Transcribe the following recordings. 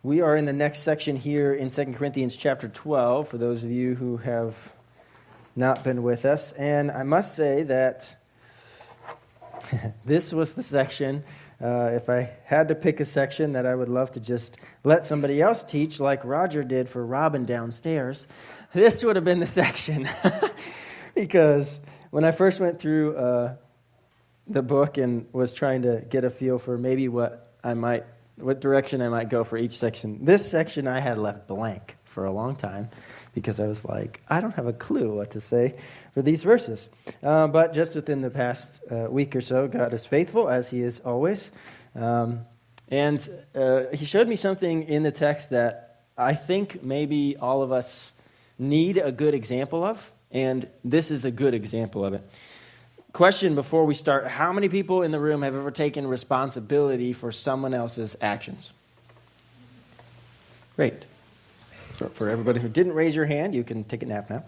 We are in the next section here in 2 Corinthians chapter 12, for those of you who have not been with us. And I must say that this was the section, if I had to pick a section that I would love to just let somebody else teach, like Roger did for Robin downstairs, this would have been the section. Because when I first went through the book and was trying to get a feel for maybe what direction I might go for each section, this section I had left blank for a long time because I was like, I don't have a clue what to say for these verses. But just within the past week or so, God is faithful, as he is always. And he showed me something in the text that I think maybe all of us need a good example of, and this is a good example of it. Question before we start: how many people in the room have ever taken responsibility for someone else's actions? Great. For everybody who didn't raise your hand, you can take a nap now.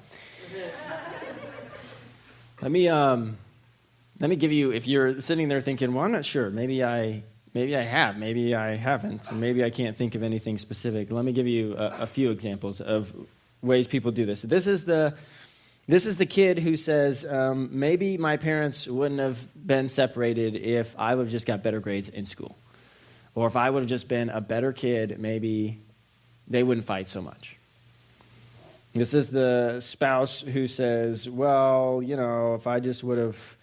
Let me give you, if you're sitting there thinking, well, I'm not sure, maybe I have, maybe I haven't, and maybe I can't think of anything specific. Let me give you a few examples of ways people do this. This is the kid who says, maybe my parents wouldn't have been separated if I would have just got better grades in school. Or if I would have just been a better kid, maybe they wouldn't fight so much. This is the spouse who says, well, if I just would have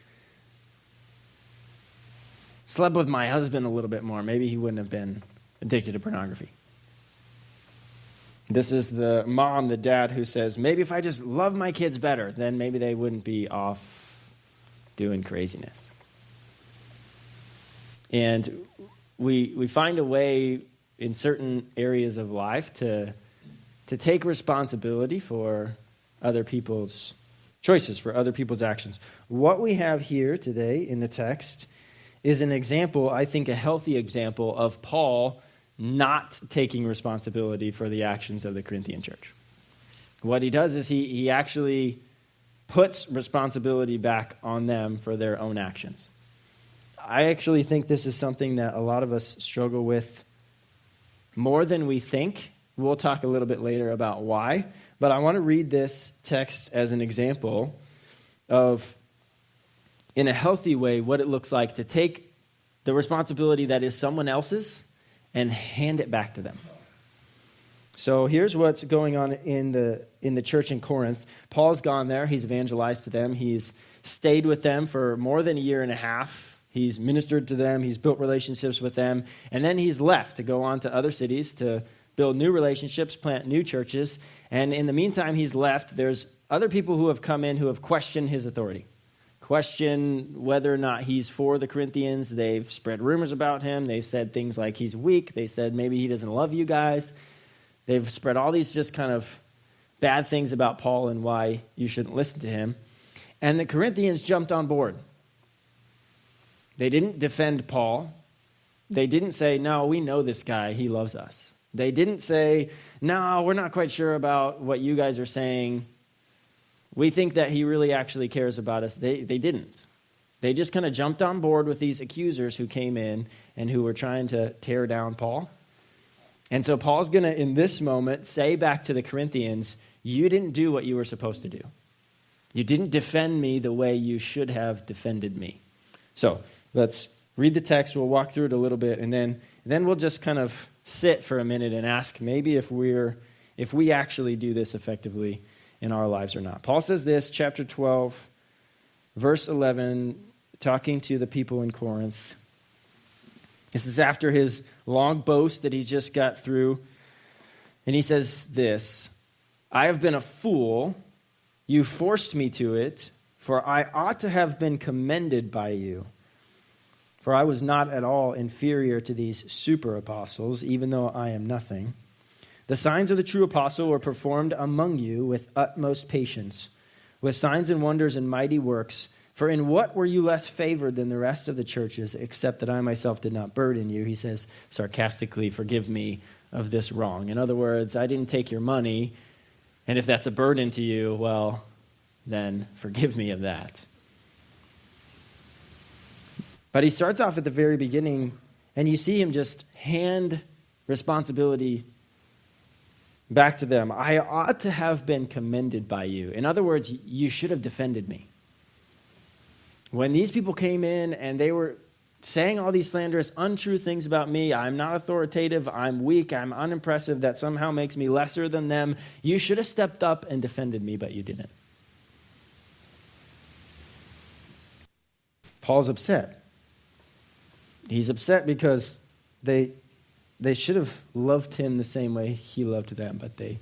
slept with my husband a little bit more, maybe he wouldn't have been addicted to pornography. This is the mom, the dad, who says, maybe if I just love my kids better, then maybe they wouldn't be off doing craziness. And we find a way in certain areas of life to take responsibility for other people's choices, for other people's actions. What we have here today in the text is an example, I think a healthy example, of Paul not taking responsibility for the actions of the Corinthian church. What he does is he actually puts responsibility back on them for their own actions. I actually think this is something that a lot of us struggle with more than we think. We'll talk a little bit later about why, but I want to read this text as an example of, in a healthy way, what it looks like to take the responsibility that is someone else's and hand it back to them. So here's what's going on in the church in Corinth. Paul's gone there. He's evangelized to them. He's stayed with them for more than a year and a half. He's ministered to them. He's built relationships with them. And then he's left to go on to other cities to build new relationships, plant new churches. And in the meantime, he's left. There's other people who have come in who have questioned his authority. Question whether or not he's for the Corinthians. They've spread rumors about him. They've said things like he's weak. They said maybe he doesn't love you guys. They've spread all these just kind of bad things about Paul and why you shouldn't listen to him. And the Corinthians jumped on board. They didn't defend Paul. They didn't say, no, we know this guy. He loves us. They didn't say, no, we're not quite sure about what you guys are saying. We think that he really actually cares about us. They didn't. They just kind of jumped on board with these accusers who came in and who were trying to tear down Paul. And so Paul's going to, in this moment, say back to the Corinthians, you didn't do what you were supposed to do. You didn't defend me the way you should have defended me. So let's read the text. We'll walk through it a little bit, and then we'll just kind of sit for a minute and ask maybe if we actually do this effectively in our lives or not. Paul says this, chapter 12, verse 11, talking to the people in Corinth. This is after his long boast that he's just got through. And he says this, I have been a fool. You forced me to it, for I ought to have been commended by you. For I was not at all inferior to these super apostles, even though I am nothing. The signs of the true apostle were performed among you with utmost patience, with signs and wonders and mighty works. For in what were you less favored than the rest of the churches, except that I myself did not burden you? He says sarcastically, forgive me of this wrong. In other words, I didn't take your money, and if that's a burden to you, well, then forgive me of that. But he starts off at the very beginning, and you see him just hand responsibility back to them. I ought to have been commended by you. In other words, you should have defended me. When these people came in and they were saying all these slanderous, untrue things about me, I'm not authoritative, I'm weak, I'm unimpressive, that somehow makes me lesser than them, you should have stepped up and defended me, but you didn't. Paul's upset. He's upset because they should have loved him the same way he loved them, but they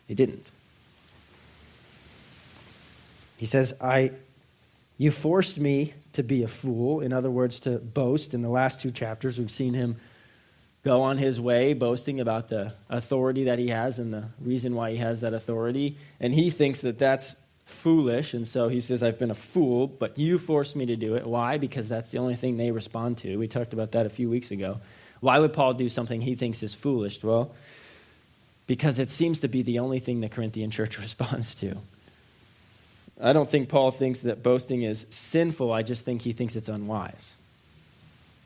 didn't. He says, you forced me to be a fool. In other words, to boast. In the last 2 chapters, we've seen him go on his way, boasting about the authority that he has and the reason why he has that authority. And he thinks that that's foolish, and so he says, I've been a fool, but you forced me to do it. Why? Because that's the only thing they respond to. We talked about that a few weeks ago. Why would Paul do something he thinks is foolish? Well, because it seems to be the only thing the Corinthian church responds to. I don't think Paul thinks that boasting is sinful. I just think he thinks it's unwise.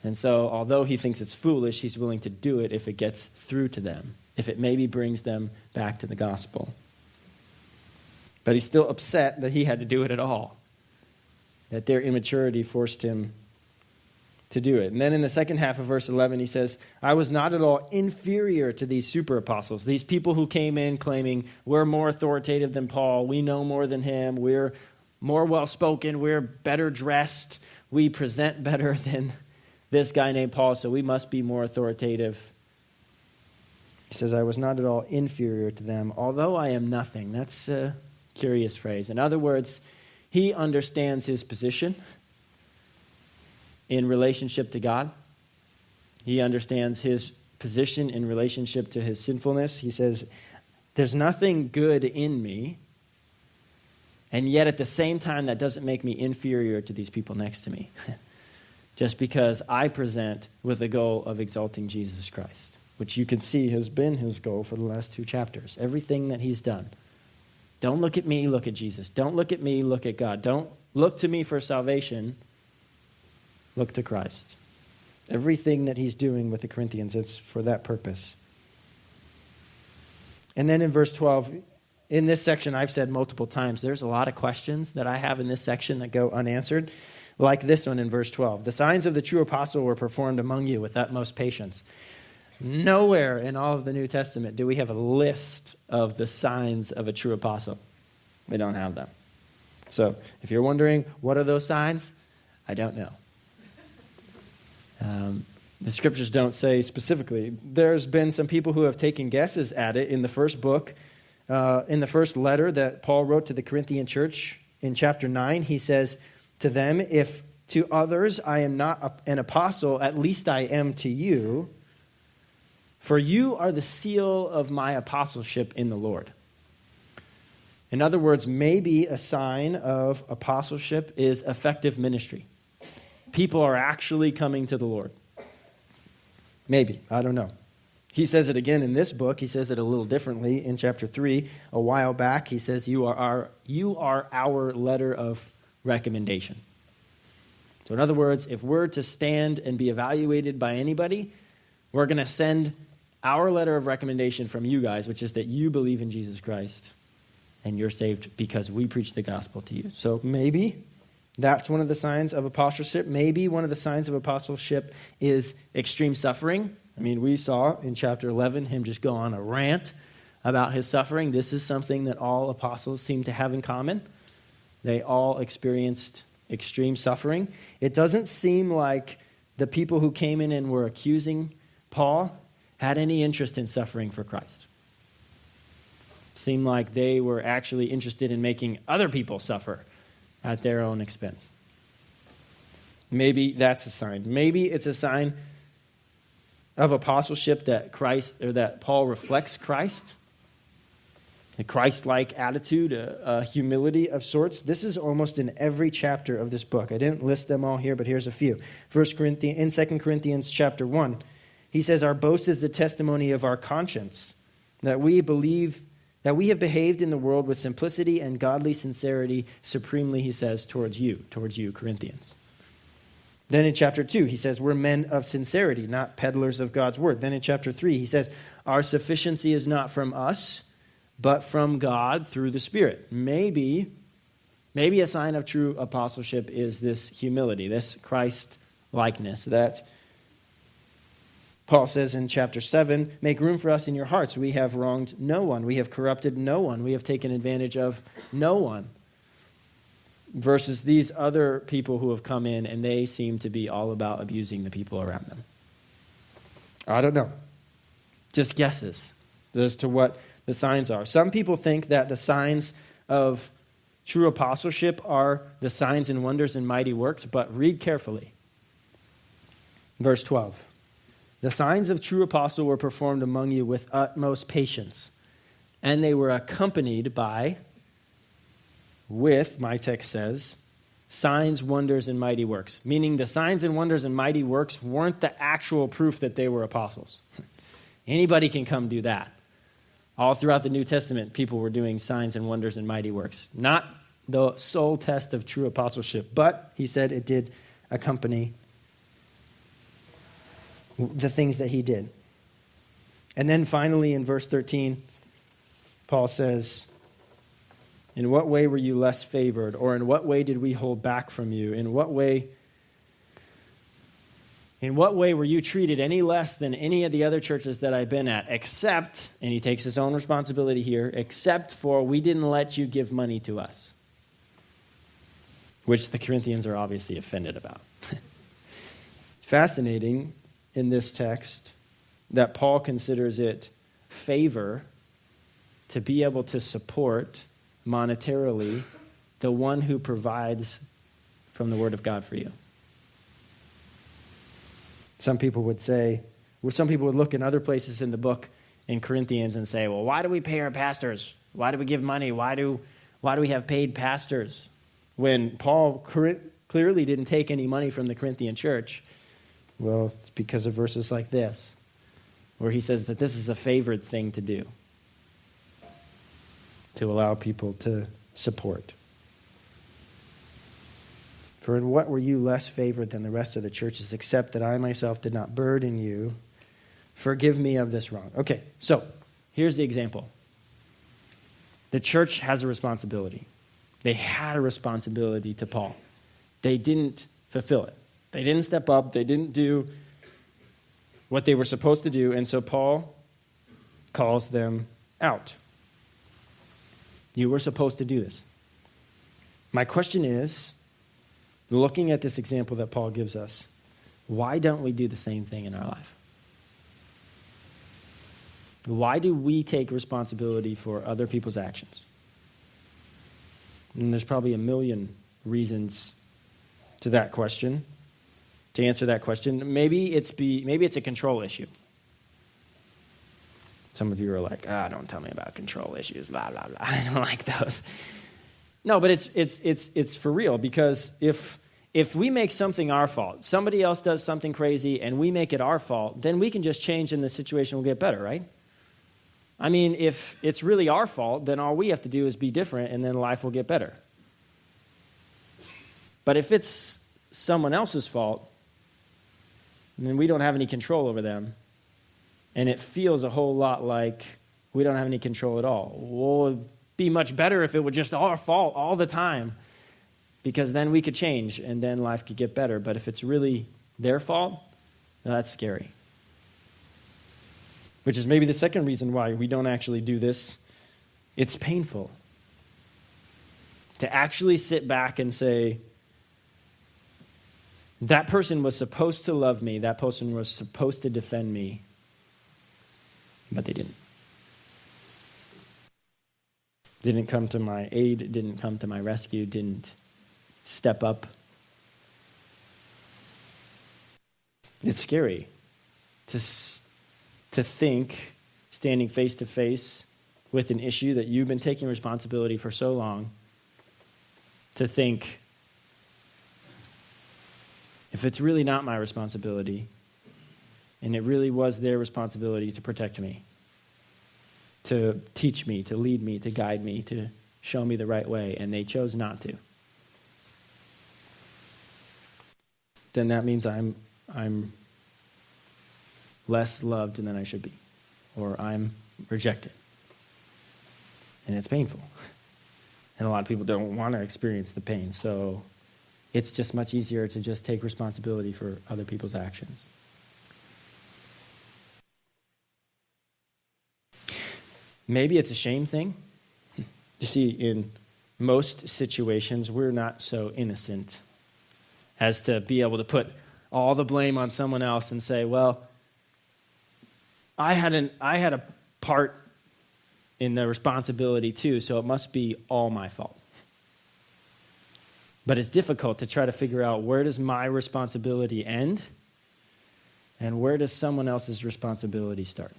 And so, although he thinks it's foolish, he's willing to do it if it gets through to them, if it maybe brings them back to the gospel. But he's still upset that he had to do it at all, that their immaturity forced him to do it. And then in the second half of verse 11, he says, I was not at all inferior to these super apostles, these people who came in claiming we're more authoritative than Paul, we know more than him, we're more well-spoken, we're better dressed, we present better than this guy named Paul, so we must be more authoritative. He says, I was not at all inferior to them, although I am nothing. That's a curious phrase. In other words, he understands his position in relationship to God. He understands his position in relationship to his sinfulness. He says, there's nothing good in me, and yet at the same time, that doesn't make me inferior to these people next to me. Just because I present with the goal of exalting Jesus Christ, which you can see has been his goal for the last 2 chapters. Everything that he's done. Don't look at me, look at Jesus. Don't look at me, look at God. Don't look to me for salvation. Look to Christ. Everything that he's doing with the Corinthians, it's for that purpose. And then in verse 12, in this section, I've said multiple times, there's a lot of questions that I have in this section that go unanswered, like this one in verse 12. The signs of the true apostle were performed among you with utmost patience. Nowhere in all of the New Testament do we have a list of the signs of a true apostle. We don't have them. So if you're wondering, what are those signs? I don't know. The scriptures don't say specifically. There's been some people who have taken guesses at it in the first book, in the first letter that Paul wrote to the Corinthian church in chapter 9. He says to them, if to others I am not an apostle, at least I am to you, for you are the seal of my apostleship in the Lord. In other words, maybe a sign of apostleship is effective ministry. People are actually coming to the Lord. Maybe. I don't know. He says it again in this book. He says it a little differently in chapter 3. A while back, he says, you are our letter of recommendation. So in other words, if we're to stand and be evaluated by anybody, we're going to send our letter of recommendation from you guys, which is that you believe in Jesus Christ and you're saved because we preach the gospel to you. So maybe that's one of the signs of apostleship. Maybe one of the signs of apostleship is extreme suffering. I mean, we saw in chapter 11 him just go on a rant about his suffering. This is something that all apostles seem to have in common. They all experienced extreme suffering. It doesn't seem like the people who came in and were accusing Paul had any interest in suffering for Christ. It seemed like they were actually interested in making other people suffer at their own expense. Maybe that's a sign. Maybe it's a sign of apostleship that Christ, or that Paul reflects Christ, a Christ-like attitude, a humility of sorts. This is almost in every chapter of this book. I didn't list them all here, but here's a few. In 2 Corinthians chapter 1, he says, our boast is the testimony of our conscience, that we believe that we have behaved in the world with simplicity and godly sincerity supremely, he says, towards you, Corinthians. Then in chapter 2, he says, we're men of sincerity, not peddlers of God's word. Then in chapter 3, he says, our sufficiency is not from us, but from God through the Spirit. Maybe a sign of true apostleship is this humility, this Christ-likeness that Paul says in chapter 7, make room for us in your hearts. We have wronged no one. We have corrupted no one. We have taken advantage of no one. Versus these other people who have come in and they seem to be all about abusing the people around them. I don't know. Just guesses as to what the signs are. Some people think that the signs of true apostleship are the signs and wonders and mighty works, but read carefully. Verse 12. The signs of true apostle were performed among you with utmost patience, and they were accompanied by, with, my text says, signs, wonders, and mighty works. Meaning the signs and wonders and mighty works weren't the actual proof that they were apostles. Anybody can come do that. All throughout the New Testament, people were doing signs and wonders and mighty works. Not the sole test of true apostleship, but he said it did accompany the things that he did. And then finally in verse 13, Paul says, in what way were you less favored? Or in what way did we hold back from you? In what way were you treated any less than any of the other churches that I've been at, except, and he takes his own responsibility here, except for we didn't let you give money to us? Which the Corinthians are obviously offended about. It's fascinating in this text that Paul considers it favor to be able to support monetarily the one who provides from the Word of God for you. Some people would look in other places in the book in Corinthians and say, well, why do we pay our pastors? Why do we give money? Why do we have paid pastors? When Paul clearly didn't take any money from the Corinthian church. Well, it's because of verses like this, where he says that this is a favored thing to do, to allow people to support. For in what were you less favored than the rest of the churches, except that I myself did not burden you? Forgive me of this wrong. Okay, so here's the example. The church has a responsibility. They had a responsibility to Paul. They didn't fulfill it. They didn't step up. They didn't do what they were supposed to do, and so Paul calls them out. You were supposed to do this. My question is, looking at this example that Paul gives us, why don't we do the same thing in our life? Why do we take responsibility for other people's actions? And there's probably a million reasons to that question, to answer that question. Maybe it's a control issue. Some of you are like, don't tell me about control issues, blah, blah, blah. I don't like those. No, but it's for real, because if we make something our fault, somebody else does something crazy and we make it our fault, then we can just change and the situation will get better, right? I mean, if it's really our fault, then all we have to do is be different and then life will get better. But if it's someone else's fault, then we don't have any control over them, and it feels a whole lot like we don't have any control at all. Well, it'd be much better if it was just our fault all the time, because then we could change and then life could get better. But if it's really their fault, that's scary. Which is maybe the second reason why we don't actually do this. It's painful to actually sit back and say, that person was supposed to love me, that person was supposed to defend me, but they didn't. Didn't come to my aid, didn't come to my rescue, didn't step up. It's scary to think, standing face to face with an issue that you've been taking responsibility for so long, to think, if it's really not my responsibility, and it really was their responsibility to protect me, to teach me, to lead me, to guide me, to show me the right way, and they chose not to. then that means I'm less loved than I should be, or I'm rejected. And it's painful. And a lot of people don't want to experience the pain, so it's just much easier to just take responsibility for other people's actions. Maybe it's a shame thing. You see, in most situations, we're not so innocent as to be able to put all the blame on someone else and say, well, I had a part in the responsibility too, so it must be all my fault. But it's difficult to try to figure out, where does my responsibility end and where does someone else's responsibility start?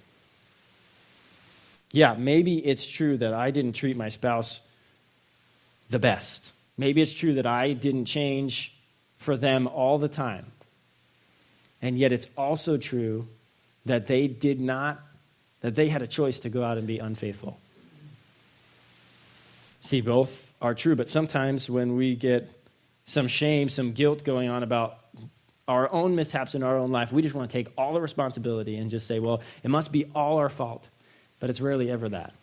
Yeah, maybe it's true that I didn't treat my spouse the best. Maybe it's true that I didn't change for them all the time. And yet it's also true that they had a choice to go out and be unfaithful. See, both are true, but sometimes when we get some shame, some guilt going on about our own mishaps in our own life, we just want to take all the responsibility and just say, well, it must be all our fault. But it's rarely ever that.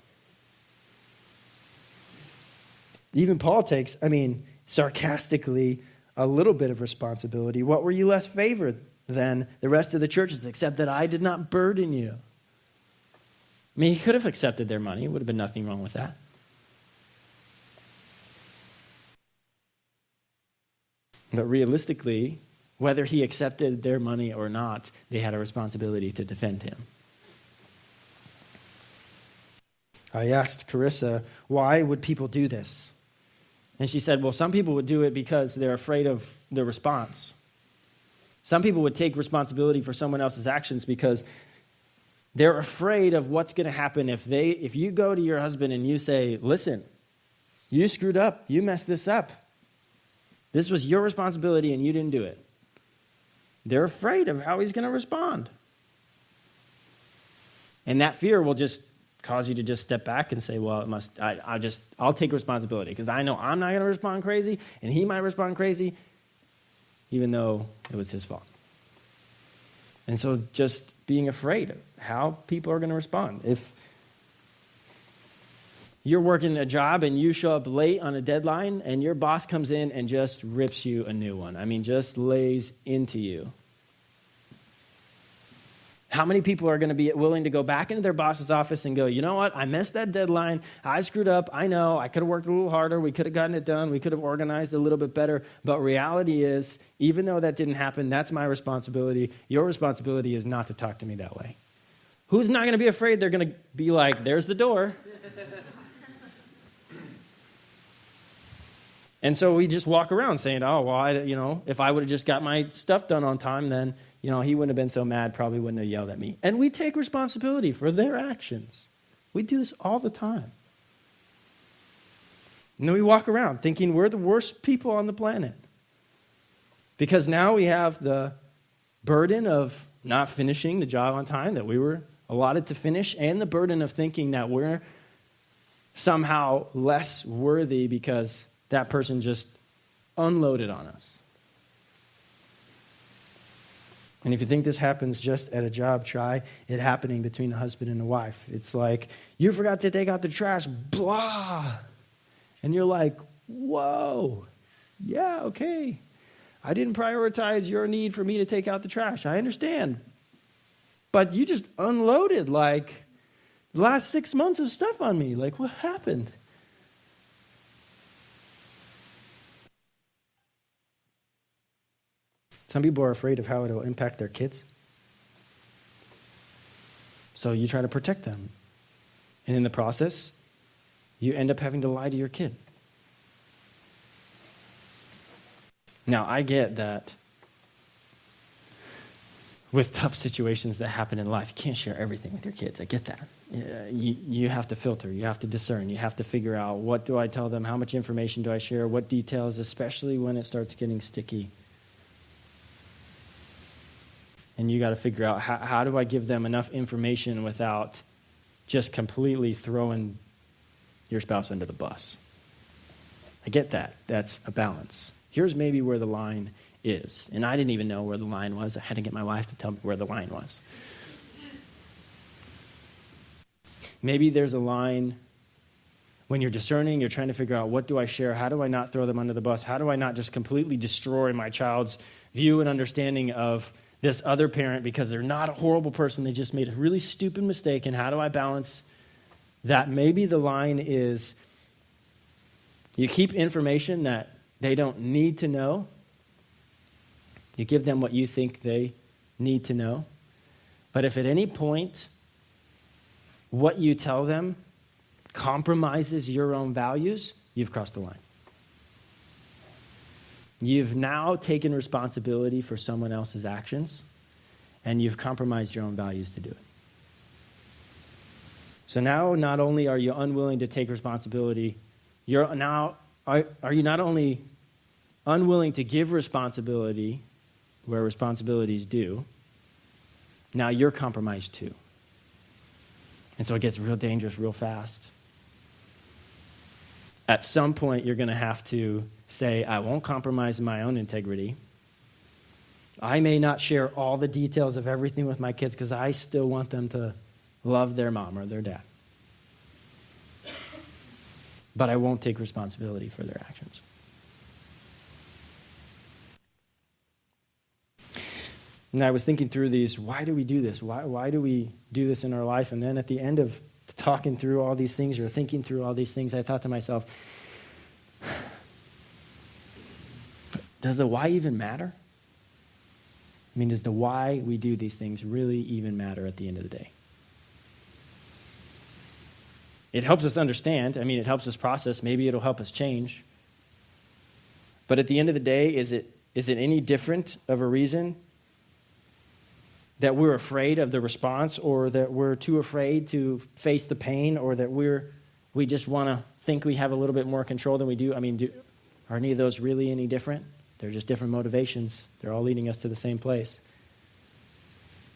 Even Paul takes, sarcastically, a little bit of responsibility. What were you less favored than the rest of the churches, except that I did not burden you? He could have accepted their money. It would have been nothing wrong with that. But realistically, whether he accepted their money or not, they had a responsibility to defend him. I asked Carissa, why would people do this? And she said, well, some people would do it because they're afraid of the response. Some people would take responsibility for someone else's actions because they're afraid of what's going to happen if you go to your husband and you say, listen, you screwed up, you messed this up. This was your responsibility and you didn't do it. They're afraid of how he's going to respond. And that fear will just cause you to just step back and say, well, I'll take responsibility because I know I'm not going to respond crazy and he might respond crazy even though it was his fault. And so just being afraid of how people are going to respond. If you're working a job and you show up late on a deadline and your boss comes in and just rips you a new one, just lays into you. How many people are going to be willing to go back into their boss's office and go, you know what, I missed that deadline, I screwed up, I know, I could have worked a little harder, we could have gotten it done, we could have organized a little bit better, but reality is, even though that didn't happen, that's my responsibility. Your responsibility is not to talk to me that way. Who's not going to be afraid they're going to be like, there's the door? And so we just walk around saying, oh, well, if I would have just got my stuff done on time, then he wouldn't have been so mad, probably wouldn't have yelled at me. And we take responsibility for their actions. We do this all the time. And then we walk around thinking we're the worst people on the planet. Because now we have the burden of not finishing the job on time that we were allotted to finish, and the burden of thinking that we're somehow less worthy because that person just unloaded on us. And if you think this happens just at a job, try it happening between a husband and a wife. It's like, you forgot to take out the trash, blah. And you're like, whoa, yeah, okay. I didn't prioritize your need for me to take out the trash. I understand. But you just unloaded like the last 6 months of stuff on me. Like, what happened? Some people are afraid of how it will impact their kids. So you try to protect them. And in the process, you end up having to lie to your kid. Now, I get that with tough situations that happen in life, you can't share everything with your kids. I get that. You have to filter. You have to discern. You have to figure out, what do I tell them? How much information do I share? What details, especially when it starts getting sticky. And you got to figure out, how do I give them enough information without just completely throwing your spouse under the bus? I get that. That's a balance. Here's maybe where the line is. And I didn't even know where the line was. I had to get my wife to tell me where the line was. Maybe there's a line when you're discerning, you're trying to figure out, what do I share? How do I not throw them under the bus? How do I not just completely destroy my child's view and understanding of this other parent because they're not a horrible person, they just made a really stupid mistake, and how do I balance that? Maybe the line is you keep information that they don't need to know. You give them what you think they need to know. But if at any point what you tell them compromises your own values, you've crossed the line. You've now taken responsibility for someone else's actions, and you've compromised your own values to do it. So now not only are you unwilling to take responsibility, are you not only unwilling to give responsibility where responsibility is due, now you're compromised too. And so it gets real dangerous real fast. At some point, you're going to have to say, I won't compromise my own integrity. I may not share all the details of everything with my kids because I still want them to love their mom or their dad. But I won't take responsibility for their actions. And I was thinking through these, why do we do this? Why do we do this in our life? And then at the end of talking through all these things or thinking through all these things, I thought to myself, does the why even matter? I mean, does the why we do these things really even matter at the end of the day? It helps us understand. I mean, it helps us process. Maybe it'll help us change. But at the end of the day, is it any different of a reason that we're afraid of the response, or that we're too afraid to face the pain, or that we just want to think we have a little bit more control than we do? I mean, are any of those really any different? They're just different motivations. They're all leading us to the same place,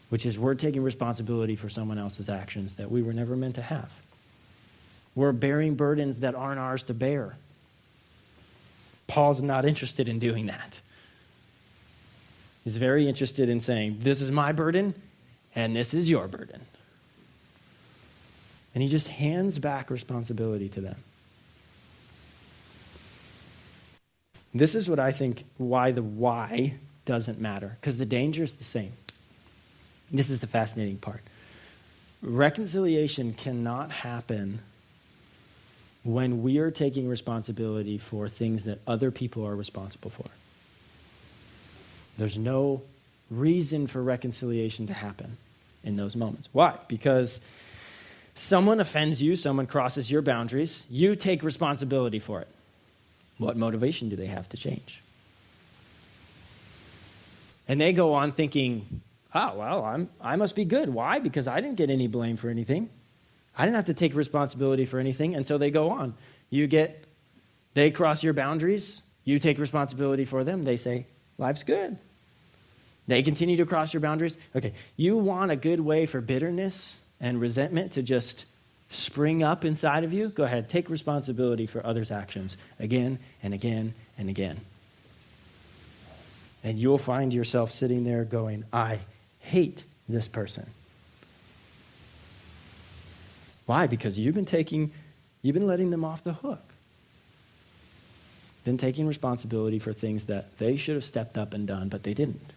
which is we're taking responsibility for someone else's actions that we were never meant to have. We're bearing burdens that aren't ours to bear. Paul's not interested in doing that. He's very interested in saying, this is my burden, and this is your burden. And he just hands back responsibility to them. This is what I think why the why doesn't matter, because the danger is the same. This is the fascinating part. Reconciliation cannot happen when we are taking responsibility for things that other people are responsible for. There's no reason for reconciliation to happen in those moments. Why? Because someone offends you, someone crosses your boundaries, you take responsibility for it. What motivation do they have to change? And they go on thinking, oh, well, I must be good. Why? Because I didn't get any blame for anything. I didn't have to take responsibility for anything. And so they go on. They cross your boundaries. You take responsibility for them. They say, life's good. They continue to cross your boundaries. Okay, you want a good way for bitterness and resentment to just spring up inside of you? Go ahead, take responsibility for others' actions again and again and again. And you'll find yourself sitting there going, I hate this person. Why? Because you've been letting them off the hook. Been taking responsibility for things that they should have stepped up and done, but they didn't.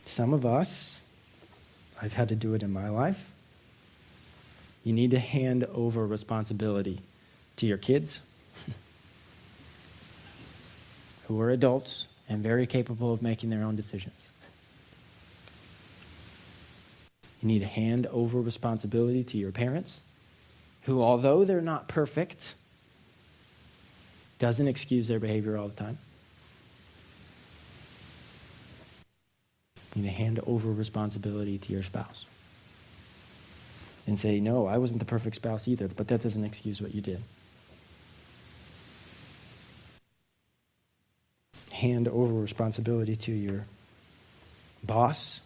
Some of us, I've had to do it in my life. You need to hand over responsibility to your kids, who are adults and very capable of making their own decisions. You need to hand over responsibility to your parents, who, although they're not perfect, doesn't excuse their behavior all the time. You need to hand over responsibility to your spouse and say, no, I wasn't the perfect spouse either, but that doesn't excuse what you did. Hand over responsibility to your boss,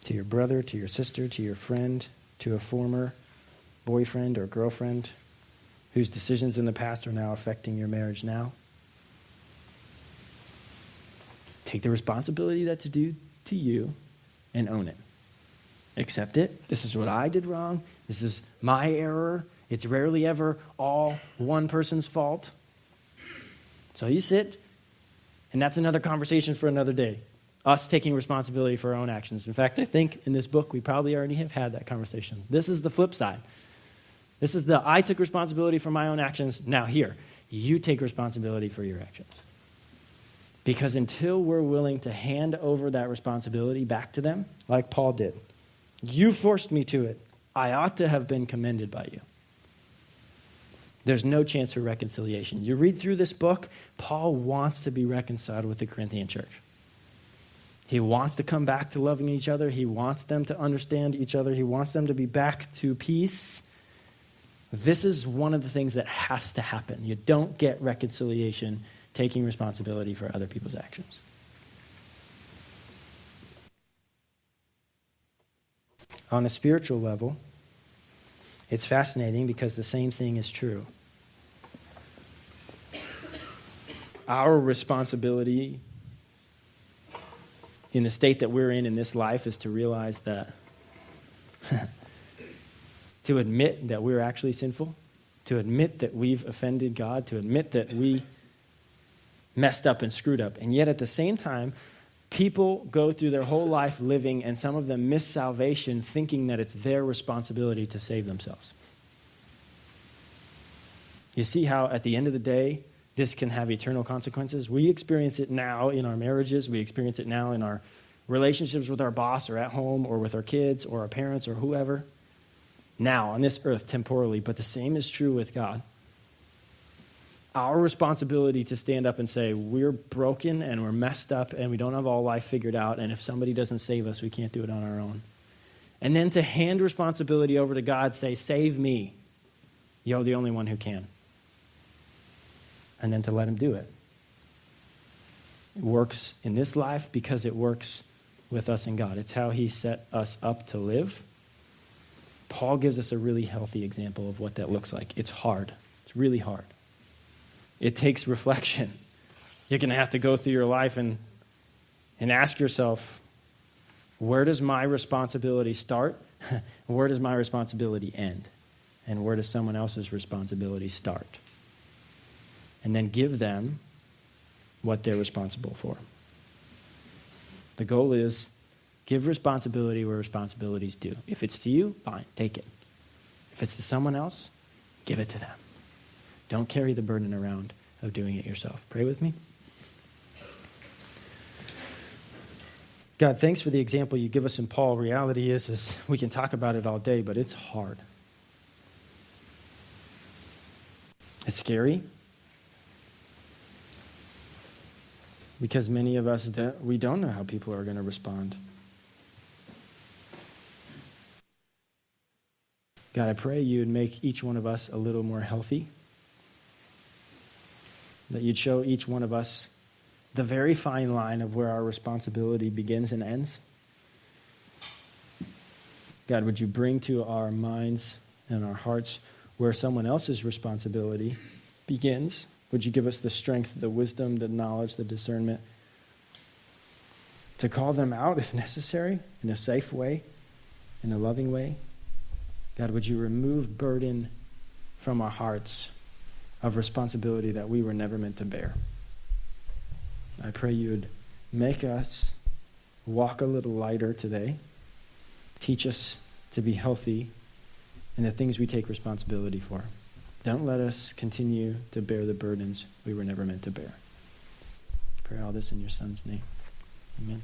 to your brother, to your sister, to your friend, to a former boyfriend or girlfriend whose decisions in the past are now affecting your marriage now. Take the responsibility that's due to you and own it. Accept it. This is what I did wrong. This is my error. It's rarely ever all one person's fault. So you sit, and that's another conversation for another day. Us taking responsibility for our own actions. In fact, I think in this book we probably already have had that conversation. This is the flip side. This is the I took responsibility for my own actions. Now here, you take responsibility for your actions. Because until we're willing to hand over that responsibility back to them, like Paul did, you forced me to it. I ought to have been commended by you. There's no chance for reconciliation. You read through this book, Paul wants to be reconciled with the Corinthian church. He wants to come back to loving each other. He wants them to understand each other. He wants them to be back to peace. This is one of the things that has to happen. You don't get reconciliation taking responsibility for other people's actions. On a spiritual level, it's fascinating because the same thing is true. Our responsibility in the state that we're in this life is to realize that to admit that we're actually sinful, to admit that we've offended God, to admit that we messed up and screwed up. And yet at the same time, people go through their whole life living, and some of them miss salvation thinking that it's their responsibility to save themselves. You see how at the end of the day, this can have eternal consequences? We experience it now in our marriages. We experience it now in our relationships with our boss or at home or with our kids or our parents or whoever. Now, on this earth, temporally, but the same is true with God. Our responsibility to stand up and say, we're broken and we're messed up and we don't have all life figured out, and if somebody doesn't save us, we can't do it on our own. And then to hand responsibility over to God, say, save me. You're the only one who can. And then to let him do it. It works in this life because it works with us and God. It's how he set us up to live. Paul gives us a really healthy example of what that looks like. It's hard. It's really hard. It takes reflection. You're going to have to go through your life and ask yourself, where does my responsibility start? Where does my responsibility end? And where does someone else's responsibility start? And then give them what they're responsible for. The goal is give responsibility where responsibilities due. If it's to you, fine, take it. If it's to someone else, give it to them. Don't carry the burden around of doing it yourself. Pray with me. God, thanks for the example you give us in Paul. Reality is we can talk about it all day, but it's hard. It's scary. Because many of us, we don't know how people are going to respond. God, I pray you would make each one of us a little more healthy. That you'd show each one of us the very fine line of where our responsibility begins and ends. God, would you bring to our minds and our hearts where someone else's responsibility begins? Would you give us the strength, the wisdom, the knowledge, the discernment to call them out if necessary, in a safe way, in a loving way? God, would you remove burden from our hearts of responsibility that we were never meant to bear? I pray you would make us walk a little lighter today. Teach us to be healthy in the things we take responsibility for. Don't let us continue to bear the burdens we were never meant to bear. I pray all this in your Son's name. Amen.